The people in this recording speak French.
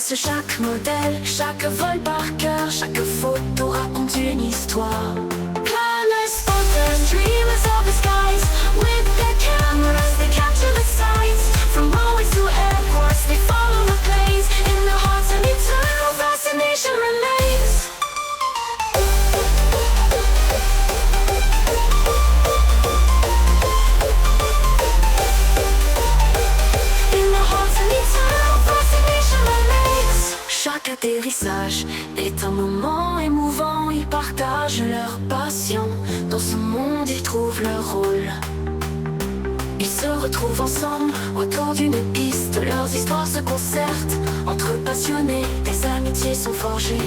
connaissent chaque modèle, chaque vol par cœur, chaque photo raconte une histoire. Planners, spotters, dreamers of the skies, with their cameras they capture the sights. From hallways to airports they follow the planes, in their hearts an eternal fascination remains. Chaque atterrissage est un moment émouvant. Ils partagent leur passion. Dans ce monde, ils trouvent leur rôle. Ils se retrouvent ensemble autour d'une piste. Leurs histoires se concertent. Entre passionnés, des amitiés sont forgées.